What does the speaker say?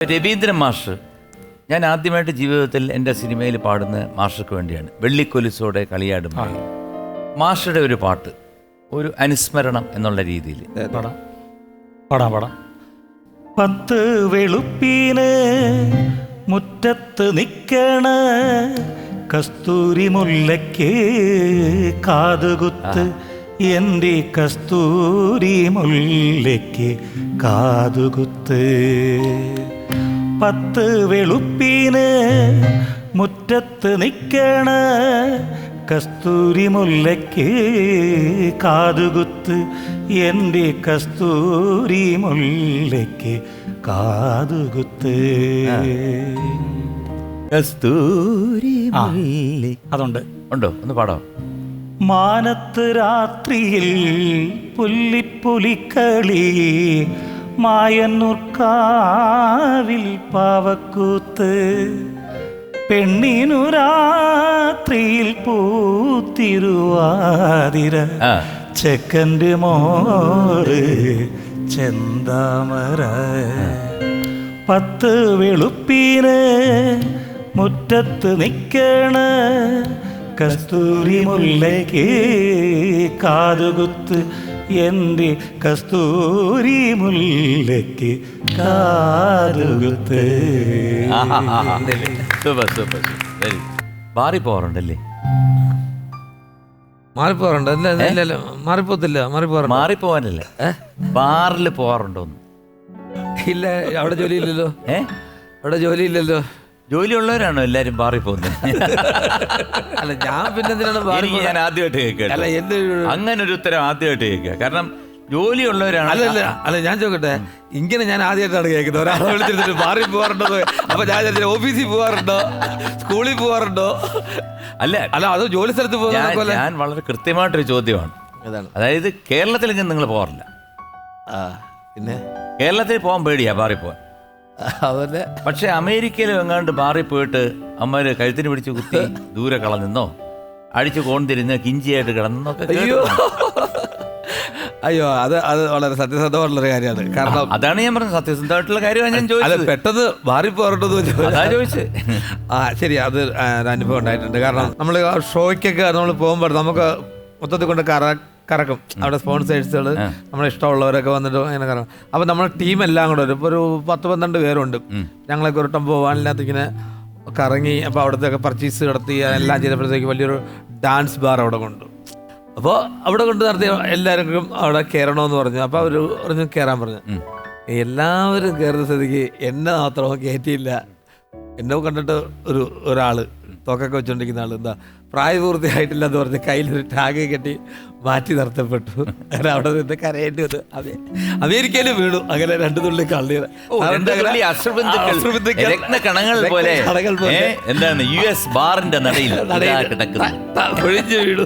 രവീന്ദ്രൻ മാഷ്, ഞാൻ ആദ്യമായിട്ട് ജീവിതത്തിൽ എൻ്റെ സിനിമയിൽ പാടുന്ന മാഷർക്ക് വേണ്ടിയാണ്. വെള്ളിക്കൊലുസോടെ കളിയാടുമ്പോൾ മാഷയുടെ ഒരു പാട്ട്, ഒരു അനുസ്മരണം എന്നുള്ള രീതിയിൽ പാടാം. 10 വെളുപ്പീന് മുറ്റത്ത് നിൽക്കണ കസ്തൂരി മുല്ലയ്ക്ക് കാതുകുത്ത്, എൻ്റെ കസ്തൂരി മുല്ലയ്ക്ക് കാതുകുത്ത്. 10 വെളുപ്പീന് മുറ്റത്ത് നിൽക്കണ കസ്തൂരി മുല്ലയ്ക്ക് കാതുകുത്ത്, എൻ്റെ കസ്തൂരി മുല്ലയ്ക്ക് കാതുകുത്ത്. കസ്തൂരി അതുണ്ട്, ഉണ്ടോ? ഒന്ന് പാടാം. മാനത്ത് രാത്രിയിൽ പുല്ലിപ്പുലിക്കളി, മായന്നൂർക്കാവിൽ പാവക്കൂത്ത്, പെണ്ണിനു രാത്രിയിൽ പൂത്തിരുവാതിര, ചെക്കൻ്റെ മോറ് ചെന്താമര. 10 വെളുപ്പീന് മുറ്റത്ത് നിൽക്കണ കസ്തൂരി മുല്ലയ്ക്ക് കാതുകുത്ത്, എൻ്റെ കസ്തൂരി മുല്ലയ്ക്ക് കാതുകുത്ത്. Super super. ബാറി പോകാറുണ്ടല്ലേ? മാറിപ്പോറുണ്ട്. മാറിപ്പോത്തില്ല. മാറിപ്പോവാനല്ലേ, ബാറിൽ പോകാറുണ്ടോന്ന്? ഇല്ല, അവിടെ ജോലിയില്ലല്ലോ. അവിടെ ജോലിയില്ലല്ലോ. ജോലിയുള്ളവരാണോ എല്ലാരും ബാറിൽ പോകുന്നത്? അല്ല, ഞാൻ പിന്നെ എന്തിനാണ് ഞാൻ ആദ്യമായിട്ട് കേൾക്കുക. അല്ല, എന്ത് അങ്ങനെ ഒരു ഉത്തരം ആദ്യമായിട്ട് കേൾക്കുക. കാരണം ജോലിയുള്ളവരാണ്. അല്ല ഞാൻ ചോദിക്കട്ടെ, ഇങ്ങനെ ഞാൻ ആദ്യമായിട്ടാണ് കേൾക്കുന്നത്. ഒരാളെ വിളിച്ചിട്ട് ബാറിൽ പോകാറുണ്ടോ? അപ്പൊ ഞാൻ ഓഫീസിൽ പോകാറുണ്ടോ, സ്കൂളിൽ പോകാറുണ്ടോ? അല്ല അത് ജോലി സ്ഥലത്ത് പോകുന്ന ഞാൻ വളരെ കൃത്യമായിട്ടൊരു ചോദ്യമാണ്. അതായത് കേരളത്തിലെങ്കിലും നിങ്ങൾ പോകാറില്ല. പിന്നെ കേരളത്തിൽ പോകാൻ പേടിയാ ബാറിൽ പോകാൻ. അതല്ലേ. പക്ഷെ അമേരിക്കയിലും എങ്ങാണ്ട് ബാറിൽ പോയിട്ട് അമ്മര് കഴുത്തിന് പിടിച്ച് കുത്തി ദൂരെ കളഞ്ഞെന്നോ, അടിച്ച് കോൺതിരിഞ്ഞ് കിഞ്ചിയായിട്ട് കിടന്നൊക്കെ. അയ്യോ, അത് വളരെ സത്യസന്ധമായിട്ടുള്ളൊരു കാര്യമാണ്. കാരണം അതാണ് ഞാൻ പറഞ്ഞത്, സത്യസന്ധമായിട്ടുള്ള കാര്യമാണ് ഞാൻ ചോദിച്ചത്. പെട്ടെന്ന് മാറി പോകണ്ടോ ചോദിച്ചത്. ശരി, അത് ഒരു അനുഭവം ഉണ്ടായിട്ടുണ്ട്. കാരണം നമ്മൾ ഷോയ്ക്കൊക്കെ നമ്മൾ പോകുമ്പോൾ നമുക്ക് മൊത്തത്തിൽ കൊണ്ട് കറക്കും. അവിടെ സ്പോൺസേഴ്സുകൾ, നമ്മളെ ഇഷ്ടമുള്ളവരൊക്കെ വന്നിട്ട് അങ്ങനെ കറക്കും. അപ്പം നമ്മുടെ ടീമെല്ലാം കൂടെ വരും. ഇപ്പോൾ ഒരു 10-12 പേരുണ്ട്. ഞങ്ങളൊക്കെ ഒരു ടെമ്പോ വാനിനകത്ത് ഇങ്ങനെ കറങ്ങി. അപ്പോൾ അവിടുത്തെ പർച്ചേസ് നടത്തി എല്ലാം ചെയ്തപ്പോഴത്തേക്ക് വലിയൊരു ഡാൻസ് ബാർ അവിടെ കൊണ്ടു. അപ്പോൾ അവിടെ കൊണ്ട് നടത്തി എല്ലാവർക്കും അവിടെ കയറണമെന്ന് പറഞ്ഞു. അപ്പോൾ അവർ പറഞ്ഞു കയറാൻ പറഞ്ഞു. എല്ലാവരും കയറുന്ന സ്ഥിതിക്ക് എന്നെ മാത്രം കയറ്റിയില്ല. എന്നെ കണ്ടിട്ട് ഒരാൾ തോക്കൊക്കെ വെച്ചുകൊണ്ടിരിക്കുന്ന ആൾ എന്താ പ്രായപൂർത്തിയായിട്ടില്ല എന്ന് പറഞ്ഞ് കയ്യിലൊരു ടാഗ് കെട്ടി മാറ്റി നിർത്തപ്പെട്ടു. അങ്ങനെ അവിടെ നിന്ന് കരയേണ്ടി വന്നു. അമേരിക്കയിൽ വീണു. അങ്ങനെ 2 തുള്ളി കള്ളീർ പോലെ എന്താണ് US ബാറിന്റെ നടയിൽ ഒഴിഞ്ഞു വീണു.